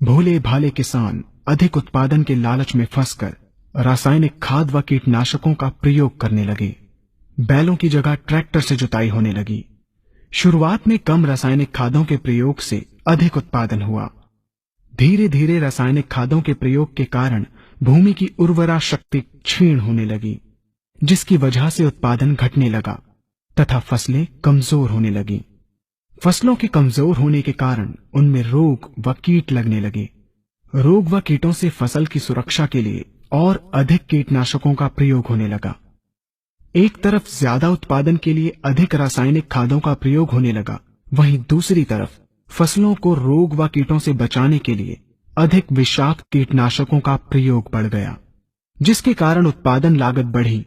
भोले भाले किसान अधिक उत्पादन के लालच में फंसकर रासायनिक खाद व कीटनाशकों का प्रयोग करने लगे। बैलों की जगह ट्रैक्टर से जुताई होने लगी। शुरुआत में कम रासायनिक खादों के प्रयोग से अधिक उत्पादन हुआ। धीरे धीरे रासायनिक खादों के प्रयोग के कारण भूमि की उर्वरा शक्ति क्षीण होने लगी, जिसकी वजह से उत्पादन घटने लगा तथा फसलें कमजोर होने लगी। फसलों के कमजोर होने के कारण उनमें रोग व कीट लगने लगे। रोग व कीटों से फसल की सुरक्षा के लिए और अधिक कीटनाशकों का प्रयोग होने लगा। एक तरफ ज्यादा उत्पादन के लिए अधिक रासायनिक खादों का प्रयोग होने लगा, वहीं दूसरी तरफ फसलों को रोग व कीटों से बचाने के लिए अधिक विषाक्त कीटनाशकों का प्रयोग बढ़ गया, जिसके कारण उत्पादन लागत बढ़ी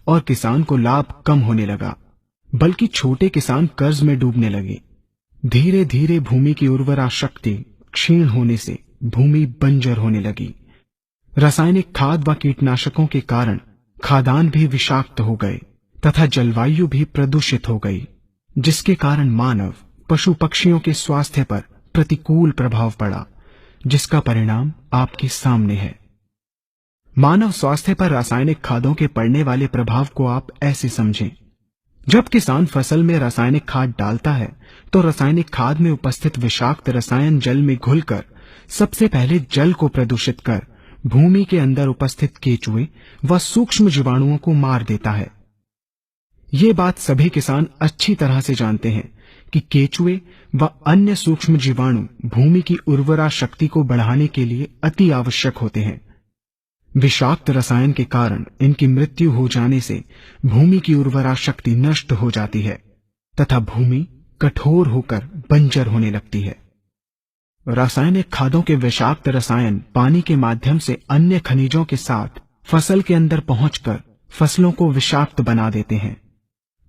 और किसान को लाभ कम होने लगा, बल्कि छोटे किसान कर्ज में डूबने लगे। धीरे धीरे भूमि की उर्वरा शक्ति क्षीण होने से भूमि बंजर होने लगी। रासायनिक खाद व कीटनाशकों के कारण खाद्यान्न भी विषाक्त हो गए तथा जलवायु भी प्रदूषित हो गई, जिसके कारण मानव पशु पक्षियों के स्वास्थ्य पर प्रतिकूल प्रभाव पड़ा, जिसका परिणाम आपके सामने है। मानव स्वास्थ्य पर रासायनिक खादों के पड़ने वाले प्रभाव को आप ऐसे समझें। जब किसान फसल में रासायनिक खाद डालता है तो रासायनिक खाद में उपस्थित विषाक्त रसायन जल में घुलकर सबसे पहले जल को प्रदूषित कर भूमि के अंदर उपस्थित केचुए व सूक्ष्म जीवाणुओं को मार देता है। ये बात सभी किसान अच्छी तरह से जानते हैं कि केचुए व अन्य सूक्ष्म जीवाणु भूमि की उर्वरा शक्ति को बढ़ाने के लिए अति आवश्यक होते हैं। विषाक्त रसायन के कारण इनकी मृत्यु हो जाने से भूमि की उर्वरा शक्ति नष्ट हो जाती है तथा भूमि कठोर होकर बंजर होने लगती है। रासायनिक खादों के विषाक्त रसायन पानी के माध्यम से अन्य खनिजों के साथ फसल के अंदर पहुंचकर फसलों को विषाक्त बना देते हैं।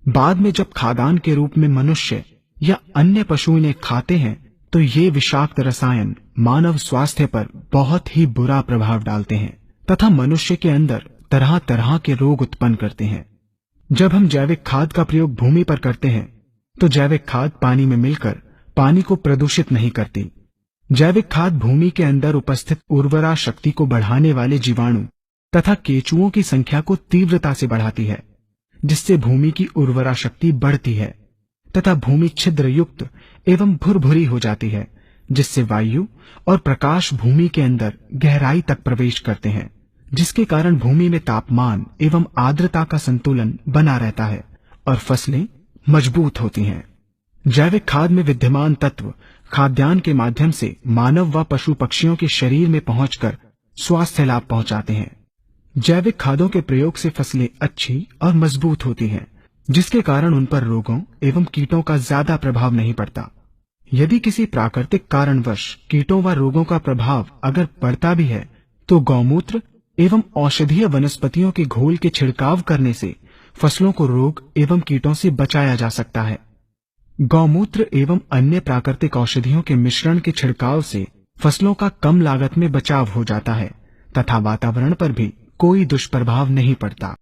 बाद में जब खाद्यान्न के रूप में मनुष्य या अन्य पशु इन्हें खाते हैं तो ये विषाक्त रसायन मानव स्वास्थ्य पर बहुत ही बुरा प्रभाव डालते हैं तथा मनुष्य के अंदर तरह तरह के रोग उत्पन्न करते हैं। जब हम जैविक खाद का प्रयोग भूमि पर करते हैं तो जैविक खाद पानी में मिलकर पानी को प्रदूषित नहीं करती। जैविक खाद भूमि के अंदर उपस्थित उर्वरा शक्ति को बढ़ाने वाले जीवाणु तथा केचुओं की संख्या को तीव्रता से बढ़ाती है, जिससे भूमि की उर्वरा शक्ति बढ़ती है तथा भूमि छिद्र युक्त एवं भुरभुरी हो जाती है, जिससे वायु और प्रकाश भूमि के अंदर गहराई तक प्रवेश करते हैं, जिसके कारण भूमि में तापमान एवं आर्द्रता का संतुलन बना रहता है और फसलें मजबूत होती हैं। जैविक खाद में विद्यमान तत्व खाद्यान्न के माध्यम से मानव व पशु पक्षियों के शरीर में पहुंचकर स्वास्थ्य लाभ पहुंचाते हैं। जैविक खादों के प्रयोग से फसलें अच्छी और मजबूत होती हैं, जिसके कारण उन पर रोगों एवं कीटों का ज्यादा प्रभाव नहीं पड़ता। यदि किसी प्राकृतिक कारणवश कीटों व रोगों का प्रभाव अगर पड़ता भी है तो गौमूत्र एवं औषधीय वनस्पतियों के घोल के छिड़काव करने से फसलों को रोग एवं कीटों से बचाया जा सकता है। गौमूत्र एवं अन्य प्राकृतिक औषधियों के मिश्रण के छिड़काव से फसलों का कम लागत में बचाव हो जाता है तथा वातावरण पर भी कोई दुष्प्रभाव नहीं पड़ता।